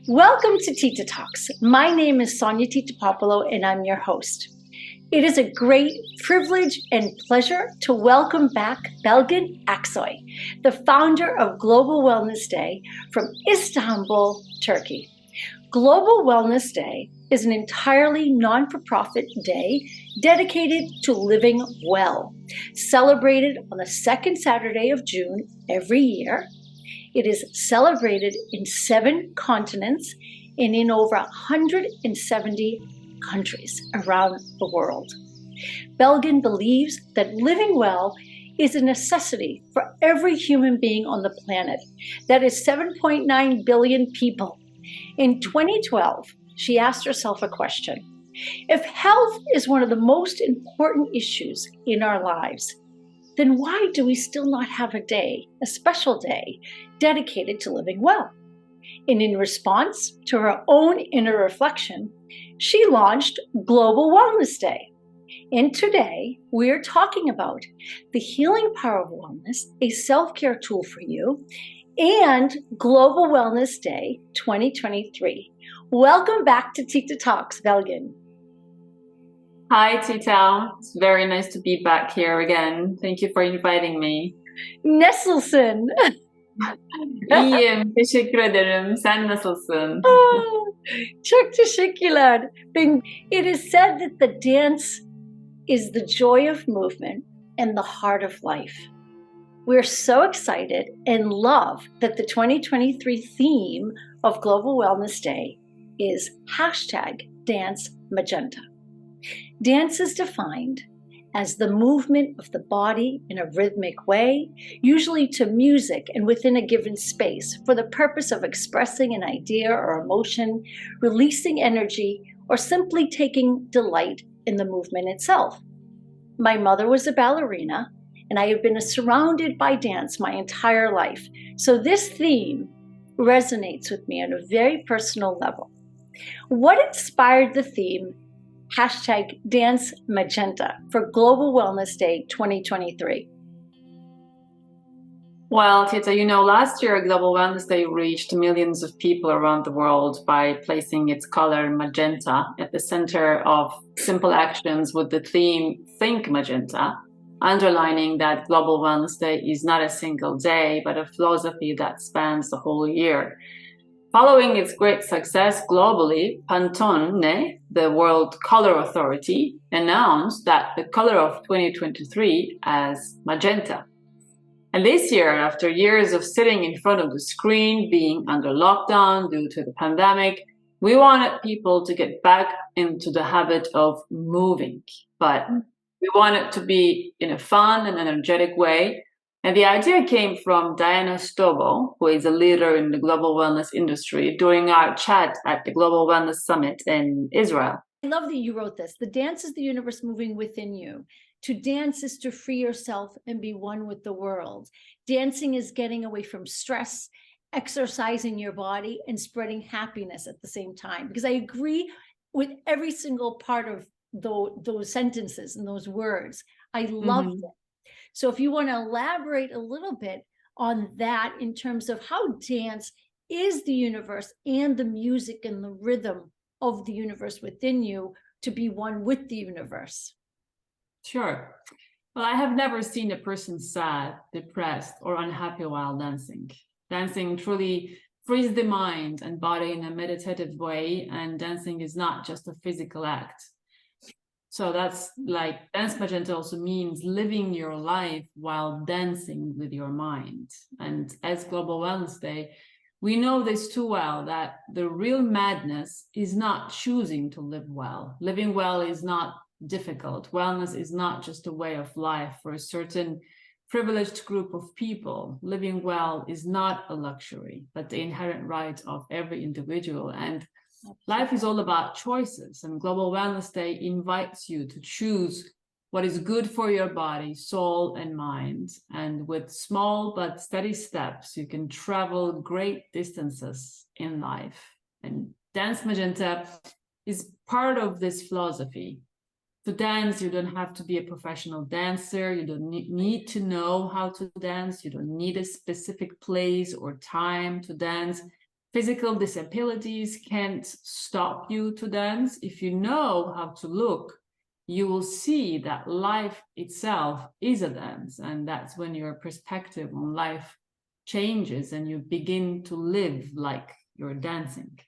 Welcome to Tita Talks. My name is Sonia Tita Popolo and I'm your host. It is a great privilege and pleasure to welcome back Belgin Aksoy, the founder of Global Wellness Day from Istanbul, Turkey. Global Wellness Day is an entirely non-for-profit day dedicated to living well, celebrated on the second Saturday of June every year. It is celebrated in 7 continents and in over 170 countries around the world. Belgin believes that living well is a necessity for every human being on the planet. That is 7.9 billion people. In 2012, she asked herself a question. If health is one of the most important issues in our lives, then why do we still not have a day, a special day, dedicated to living well? And in response to her own inner reflection, she launched Global Wellness Day. And today, we're talking about the healing power of wellness, a self-care tool for you, and Global Wellness Day 2023. Welcome back to Tita Talks, Belgin. Hi, Tita. It's very nice to be back here again. Thank you for inviting me. Nasılsın? İyiyim, teşekkür ederim. Sen nasılsın? Çok teşekkürler. It is said that the dance is the joy of movement and the heart of life. We're so excited and love that the 2023 theme of Global Wellness Day is #DanceMagenta. Dance is defined as the movement of the body in a rhythmic way, usually to music and within a given space, for the purpose of expressing an idea or emotion, releasing energy, or simply taking delight in the movement itself. My mother was a ballerina, and I have been surrounded by dance my entire life, so this theme resonates with me on a very personal level. What inspired the theme #DanceMagenta for Global Wellness Day 2023? Well, Tita, last year Global Wellness Day reached millions of people around the world by placing its color magenta at the center of simple actions with the theme Think Magenta, underlining that Global Wellness Day is not a single day, but a philosophy that spans the whole year. Following its great success globally, Pantone, the World Color Authority, announced that the color of 2023 as magenta. And this year, after years of sitting in front of the screen, being under lockdown due to the pandemic, we wanted people to get back into the habit of moving. But we want it to be in a fun and energetic way. And the idea came from Diana Stobo, who is a leader in the global wellness industry, during our chat at the Global Wellness Summit in Israel. I love that you wrote this. The dance is the universe moving within you. To dance is to free yourself and be one with the world. Dancing is getting away from stress, exercising your body, and spreading happiness at the same time. Because I agree with every single part of those sentences and those words. I loved it. So if you want to elaborate a little bit on that in terms of how dance is the universe and the music and the rhythm of the universe within you to be one with the universe. Sure. Well, I have never seen a person sad, depressed, or unhappy while dancing. Dancing truly frees the mind and body in a meditative way, and dancing is not just a physical act. So that's like Dance Magenta also means living your life while dancing with your mind. And as Global Wellness Day, we know this too well, that the real madness is not choosing to live well. Living well is not difficult. Wellness is not just a way of life for a certain privileged group of people. Living well is not a luxury, but the inherent right of every individual. And life is all about choices, and Global Wellness Day invites you to choose what is good for your body, soul, and mind. And with small but steady steps, you can travel great distances in life. And Dance Magenta is part of this philosophy. To dance, you don't have to be a professional dancer. You don't need to know how to dance. You don't need a specific place or time to dance. physical disabilities can't stop you to dance. If you know how to look, you will see that life itself is a dance. And that's when your perspective on life changes and you begin to live like you're dancing.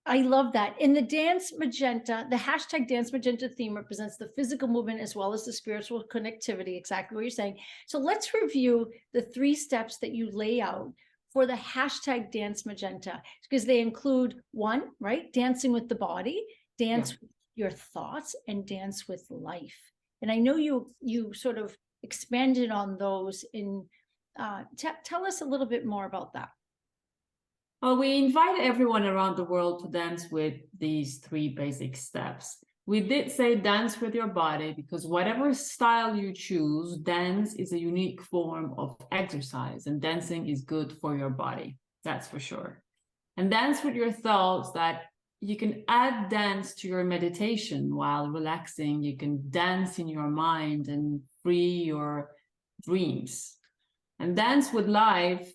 I love that. In the Dance Magenta, the hashtag Dance Magenta theme represents the physical movement as well as the spiritual connectivity, exactly what you're saying. So let's review the 3 steps that you lay out for the hashtag Dance Magenta, because they include 1, right? Dancing with the body, dance with your thoughts, and dance with life. And I know you sort of expanded on those in, tell us a little bit more about that. Well, we invite everyone around the world to dance with these 3 basic steps. We did say dance with your body because whatever style you choose, dance is a unique form of exercise, and dancing is good for your body. That's for sure. And dance with your thoughts, that you can add dance to your meditation while relaxing. You can dance in your mind and free your dreams. And dance with life,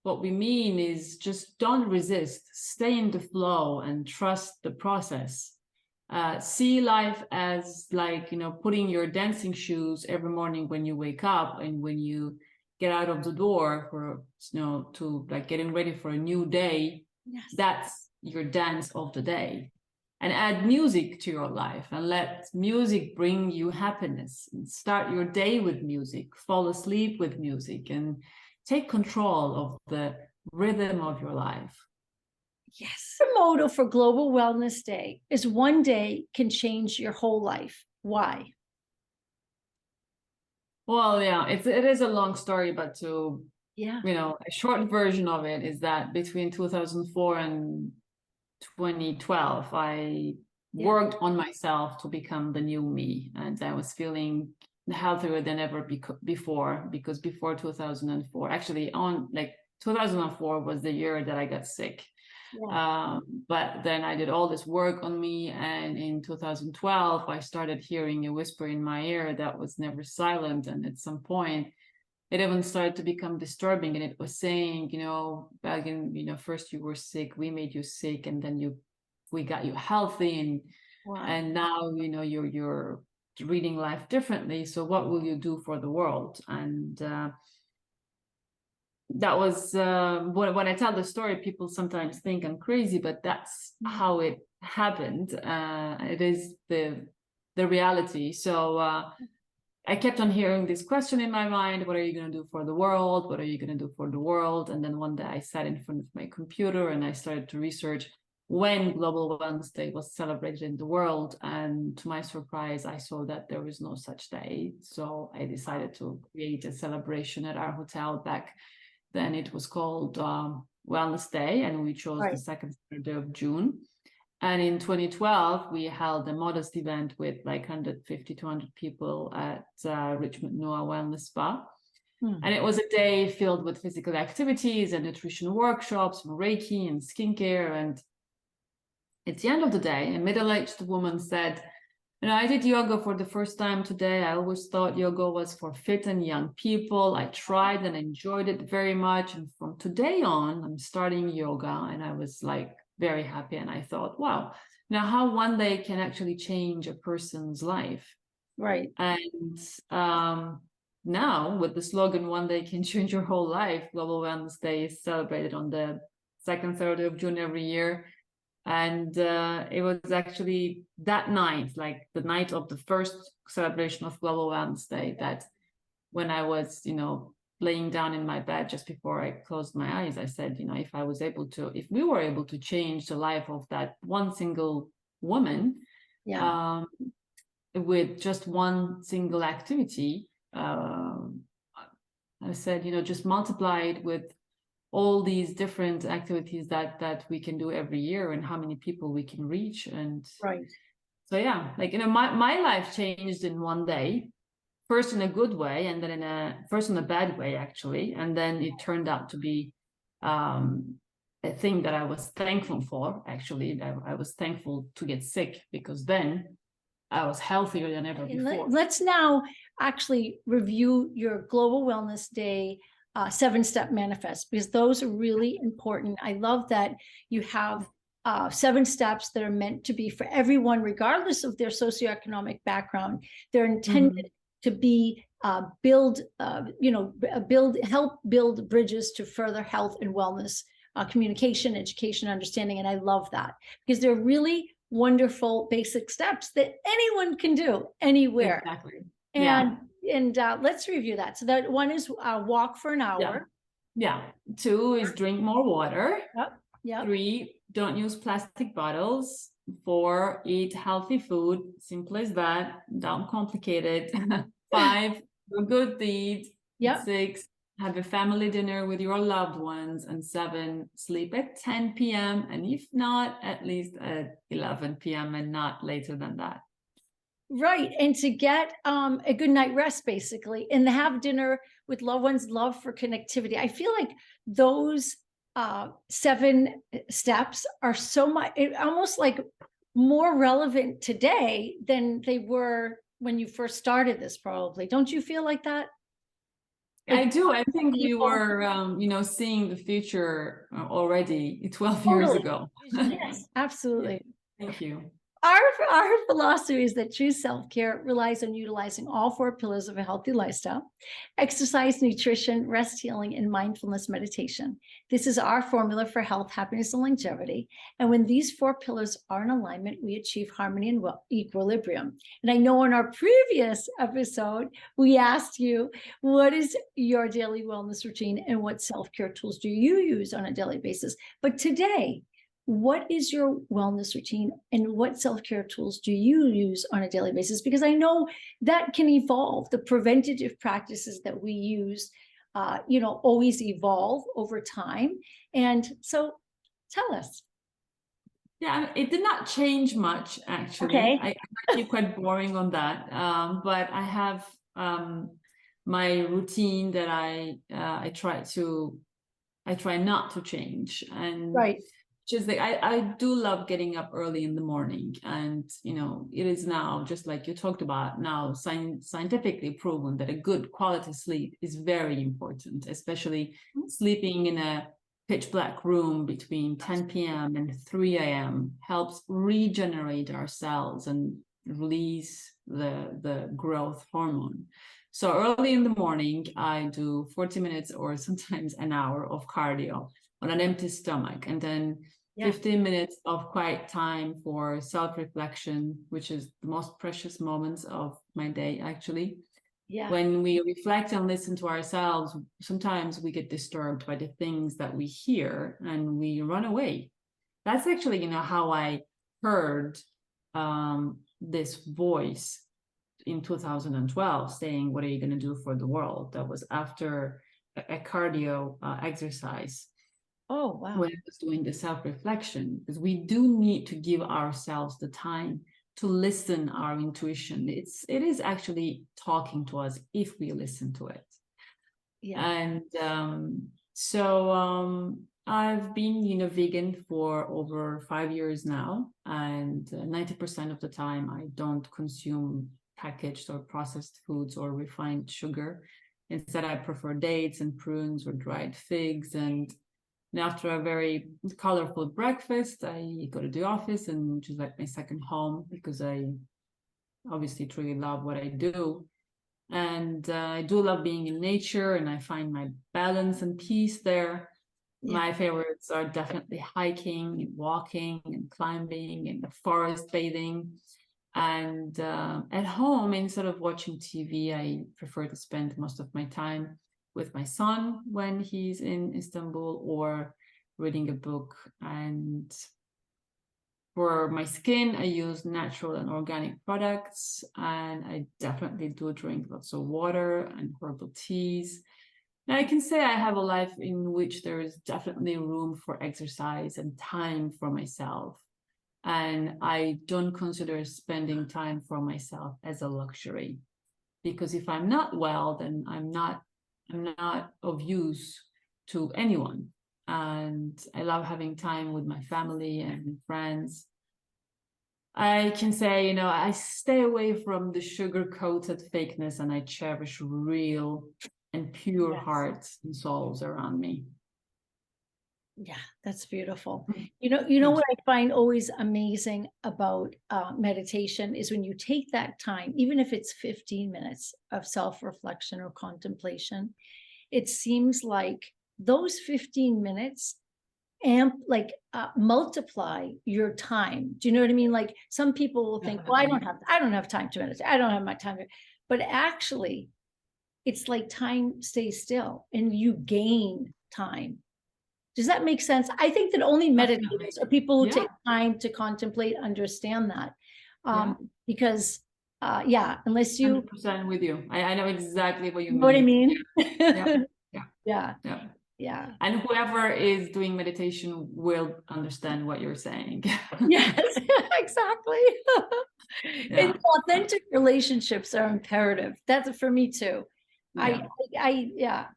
what we mean is just don't resist, stay in the flow and trust the process. See life as like, putting your dancing shoes every morning when you wake up and when you get out of the door for, to like getting ready for a new day. Yes. That's your dance of the day. And add music to your life and let music bring you happiness. And start your day with music, fall asleep with music, and take control of the rhythm of your life. Yes. The motto for Global Wellness Day is one day can change your whole life. Why? Well, yeah, it is a long story, but a short version of it is that between 2004 and 2012, I worked on myself to become the new me. And I was feeling healthier than ever before, because before 2004, actually 2004 was the year that I got sick. Yeah. But then I did all this work on me, and in 2012 I started hearing a whisper in my ear that was never silent, and at some point it even started to become disturbing, and it was saying, Belgin, first you were sick, we made you sick, and then we got you healthy, and wow. And now you're reading life differently, so what will you do for the world? And that was when I tell the story, people sometimes think I'm crazy, but that's how it happened. It is the reality. So I kept on hearing this question in my mind: what are you going to do for the world? What are you going to do for the world? And then one day I sat in front of my computer and I started to research when Global Wellness Day was celebrated in the world. And to my surprise, I saw that there was no such day. So I decided to create a celebration at our hotel back then. It was called Wellness Day, and we chose the second Saturday of June. And in 2012, we held a modest event with like 150 to 200 people at Richmond Noah Wellness Spa. And it was a day filled with physical activities and nutrition workshops, and Reiki and skincare. And at the end of the day, a middle-aged woman said, I did yoga for the first time today. I always thought yoga was for fit and young people. I tried and enjoyed it very much. And from today on, I'm starting yoga. And I was like very happy. And I thought, wow, now how one day can actually change a person's life. Right. And now with the slogan, one day can change your whole life, Global Wellness Day is celebrated on the second Saturday of June every year. And it was actually that night, like the night of the first celebration of Global Wellness Day, that when I was, laying down in my bed just before I closed my eyes, I said, if we were able to change the life of that one single woman, with just one single activity, I said, just multiply it with all these different activities that we can do every year, and how many people we can reach. And so my life changed in one day, first in a good way, and then first in a bad way actually, and then it turned out to be a thing that I was thankful for. Actually, I was thankful to get sick, because then I was healthier than ever before. Let's now actually review your Global Wellness Day 7-step manifest, because those are really important. I love that you have 7 steps that are meant to be for everyone, regardless of their socioeconomic background. They're intended to be help build bridges to further health and wellness, communication, education, understanding. And I love that, because they're really wonderful basic steps that anyone can do anywhere. Exactly. And let's review that. So that one is walk for an hour. Yeah. 2 is drink more water. Yep. 3, don't use plastic bottles. 4, eat healthy food. Simple as that. Don't complicate it. 5, do good deeds. 6, have a family dinner with your loved ones. And 7, sleep at 10 p.m. And if not, at least at 11 p.m. and not later than that. Right. And to get a good night rest, basically, and have dinner with loved ones, love for connectivity. I feel like those 7 steps are so much, almost like more relevant today than they were when you first started this, probably. Don't you feel like that? I do. I think we were, seeing the future already 12 years ago. Yes, absolutely. Thank you. Our philosophy is that true self-care relies on utilizing all 4 pillars of a healthy lifestyle: exercise, nutrition, rest, healing, and mindfulness meditation. This is our formula for health, happiness, and longevity. And when these 4 pillars are in alignment, we achieve harmony and equilibrium. And I know in our previous episode, we asked you, what is your daily wellness routine and what self-care tools do you use on a daily basis? But today, what is your wellness routine and what self-care tools do you use on a daily basis? Because I know that can evolve. The preventative practices that we use, always evolve over time. And so tell us. Yeah, it did not change much, actually. Okay. I keep quite boring on that. But I have my routine that I try not to change. And right. Just like I do love getting up early in the morning, and it is now, just like you talked about, now scientifically proven that a good quality sleep is very important, especially sleeping in a pitch black room between 10 p.m. and 3 a.m. helps regenerate our cells and release the growth hormone. So early in the morning, I do 40 minutes or sometimes an hour of cardio on an empty stomach, and then 15 minutes of quiet time for self-reflection, which is the most precious moments of my day, actually. Yeah. When we reflect and listen to ourselves, sometimes we get disturbed by the things that we hear and we run away. That's actually, how I heard this voice in 2012 saying, "What are you going to do for the world?" That was after a cardio exercise. Oh, wow. When I was doing the self-reflection, because we do need to give ourselves the time to listen our intuition. It is actually talking to us if we listen to it. Yeah. And so I've been, vegan for over 5 years now, and 90% of the time I don't consume packaged or processed foods or refined sugar. Instead, I prefer dates and prunes or dried figs. And after a very colorful breakfast, I go to the office, and which is like my second home, because I obviously truly love what I do. And I do love being in nature, and I find my balance and peace there. Yeah. My favorites are definitely hiking and walking and climbing and the forest bathing. And at home, instead of watching TV, I prefer to spend most of my time with my son when he's in Istanbul, or reading a book. And for my skin, I use natural and organic products, and I definitely do drink lots of water and herbal teas. And I can say I have a life in which there is definitely room for exercise and time for myself. And I don't consider spending time for myself as a luxury, because if I'm not well, then I'm not of use to anyone. And I love having time with my family and friends. I can say, I stay away from the sugar-coated fakeness, and I cherish real and pure Yes. hearts and souls around me. Yeah, that's beautiful. You know what I find always amazing about meditation is when you take that time, even if it's 15 minutes of self-reflection or contemplation, it seems like those 15 minutes multiply your time. Do you know what I mean? Like some people will think, well, I don't have time to meditate. I don't have my time to, but actually it's like time stays still and you gain time. Does that make sense? I think that only meditators or people who take time to contemplate understand that. Because unless you 100% with you. I know exactly what you mean. Know what I mean? Yeah. And whoever is doing meditation will understand what you're saying. Yes, exactly. And authentic relationships are imperative. That's for me too. I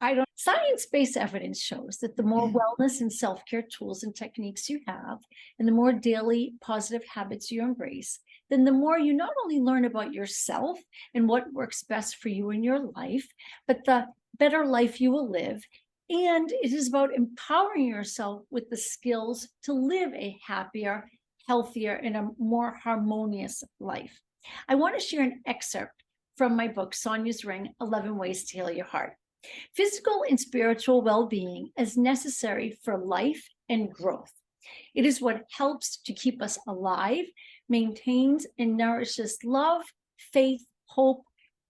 don't. Science-based evidence shows that the more wellness and self-care tools and techniques you have, and the more daily positive habits you embrace, then the more you not only learn about yourself and what works best for you in your life, but the better life you will live. And it is about empowering yourself with the skills to live a happier, healthier, and a more harmonious life. I want to share an excerpt from my book, Sonia's Ring, 11 Ways to Heal Your Heart. Physical and spiritual well-being is necessary for life and growth. It is what helps to keep us alive, maintains and nourishes love, faith, hope,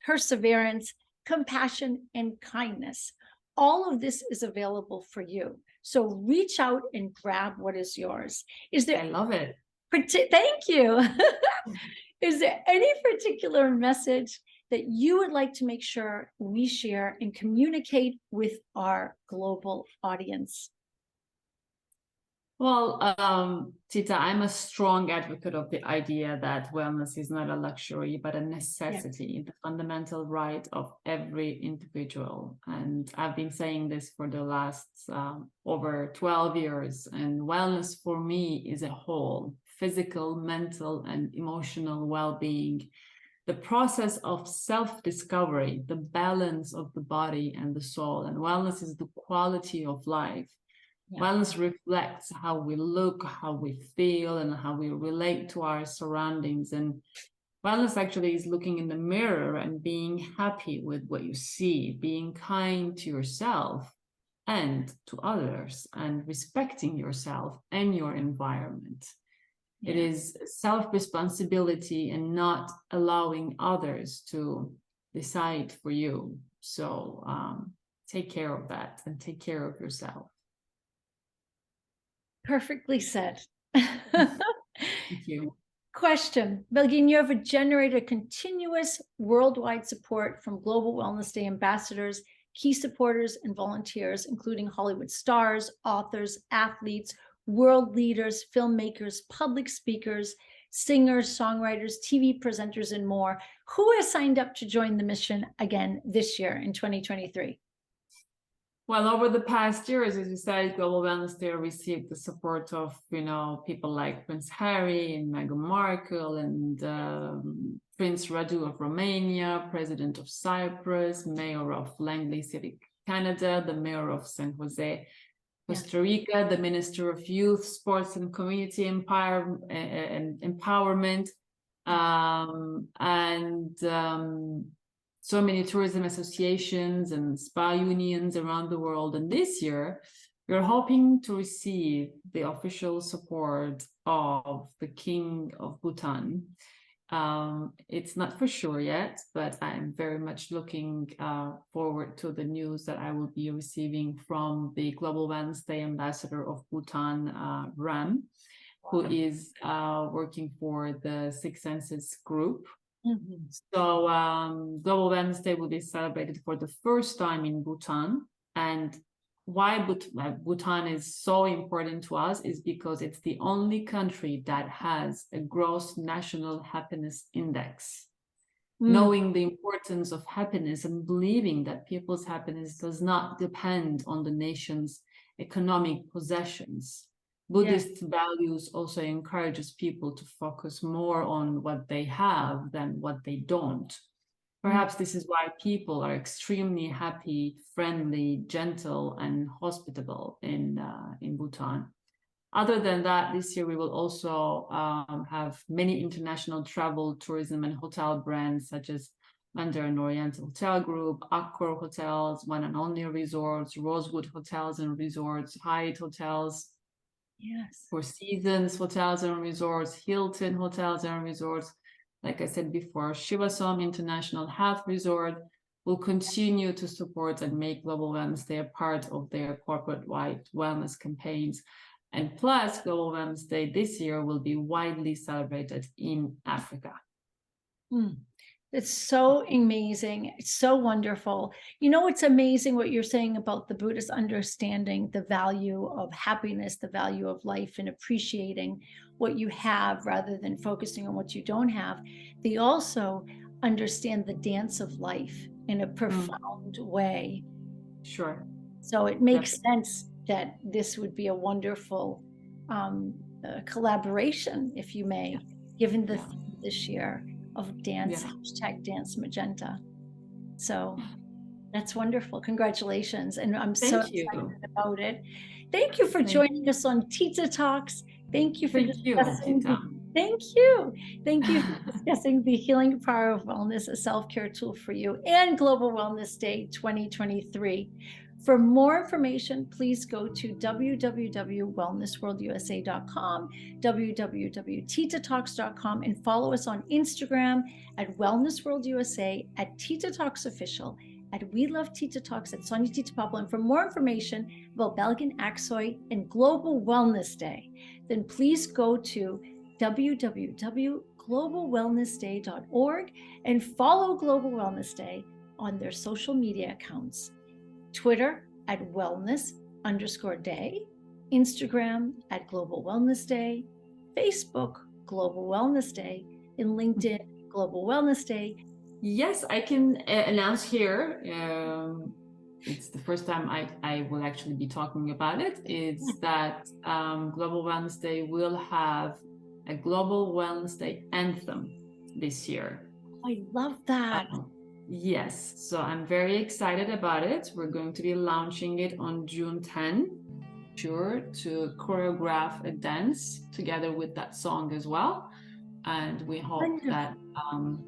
perseverance, compassion, and kindness. All of this is available for you. So reach out and grab what is yours. I love it. Thank you. Is there any particular message that you would like to make sure we share and communicate with our global audience? Well, Tita, I'm a strong advocate of the idea that wellness is not a luxury, but a necessity, the fundamental right of every individual. And I've been saying this for the last over 12 years. And wellness for me is a whole, physical, mental, and emotional well-being. The process of self-discovery, the balance of the body and the soul, and wellness is the quality of life. Wellness reflects how we look, how we feel, and how we relate to our surroundings. And wellness actually is looking in the mirror and being happy with what you see, being kind to yourself and to others, and respecting yourself and your environment. It is self-responsibility and not allowing others to decide for you. So take care of that and take care of yourself. Perfectly said. Thank you. Question. Belgin, you have generated continuous worldwide support from Global Wellness Day ambassadors, key supporters, and volunteers, including Hollywood stars, authors, athletes, world leaders, filmmakers, public speakers, singers, songwriters, TV presenters, and more. Who has signed up to join the mission again this year in 2023? Well, over the past years, as you said, Global Wellness Day received the support of, people like Prince Harry and Meghan Markle and Prince Radu of Romania, President of Cyprus, Mayor of Langley City, Canada, the Mayor of San Jose, Costa Rica, the Minister of Youth, Sports and Community Empowerment, so many tourism associations and spa unions around the world. And this year, we're hoping to receive the official support of the King of Bhutan. It's not for sure yet, but I'm very much looking forward to the news that I will be receiving from the Global Wellness Day Ambassador of Bhutan, Ram, who is working for the Six Senses group. So Global Wellness Day will be celebrated for the first time in Bhutan. And why Bhutan is so important to us is because it's the only country that has a gross national happiness index. Knowing the importance of happiness and believing that people's happiness does not depend on the nation's economic possessions. Buddhist values also encourages people to focus more on what they have than what they don't. Perhaps this is why people are extremely happy, friendly, gentle, and hospitable in Bhutan. Other than that, this year we will also have many international travel, tourism, and hotel brands such as Mandarin Oriental Hotel Group, Accor Hotels, One and Only Resorts, Rosewood Hotels and Resorts, Hyatt Hotels, Yes, Four Seasons Hotels and Resorts, Hilton Hotels and Resorts. Like I said before, Shivasam International Health Resort will continue to support and make Global Wellness Day a part of their corporate-wide wellness campaigns. And plus, Global Wellness Day this year will be widely celebrated in Africa. It's so amazing. It's so wonderful. You know, it's amazing what you're saying about the Buddhists understanding the value of happiness, the value of life, and appreciating what you have rather than focusing on what you don't have. They also understand the dance of life in a profound way. Sure. So it makes sense that this would be a wonderful collaboration, if you may, given the theme this year of dance, hashtag Dance Magenta. So that's wonderful. Congratulations. And I'm so excited about it. Thank you for joining us on Tita Talks. Thank you for discussing. Thank you. Thank you for discussing the healing power of wellness, a self-care tool for you, and Global Wellness Day 2023. For more information, please go to www.wellnessworldusa.com, www.titatalks.com, and follow us on Instagram at wellnessworldusa, at Tita Talks Official, at We Love Tita Talks, at Sonia Tita Popolo. And for more information about Belgin, Aksoy, and Global Wellness Day, then please go to www.globalwellnessday.org and follow Global Wellness Day on their social media accounts. Twitter at wellness_day, Instagram at Global Wellness Day, Facebook Global Wellness Day, and LinkedIn Global Wellness Day. Yes, I can announce here, it's the first time I will actually be talking about it, is that Global Wellness Day will have a Global Wellness Day anthem this year. I love that. Yes, so I'm very excited about it. We're going to be launching it on June 10. Sure to choreograph a dance together with that song as well. And we hope that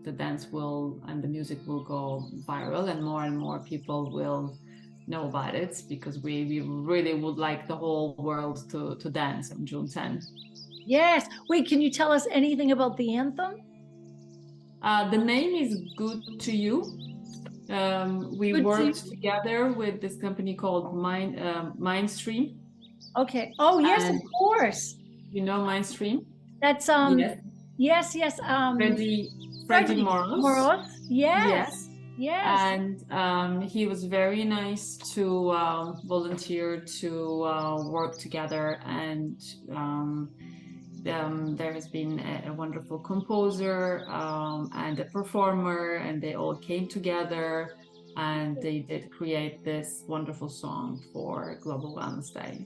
the dance will and the music will go viral and more people will know about it, because we really would like the whole world to dance on June 10. Yes. Wait, can you tell us anything about the anthem? The name is Good to You. We worked together with this company called Mindstream. Okay. Oh, yes, of course. You know Mindstream? That's yes. Freddie Moros. Yes. And he was very nice to volunteer to work together, and there has been a wonderful composer and a performer, and they all came together and they did create this wonderful song for Global Wellness Day.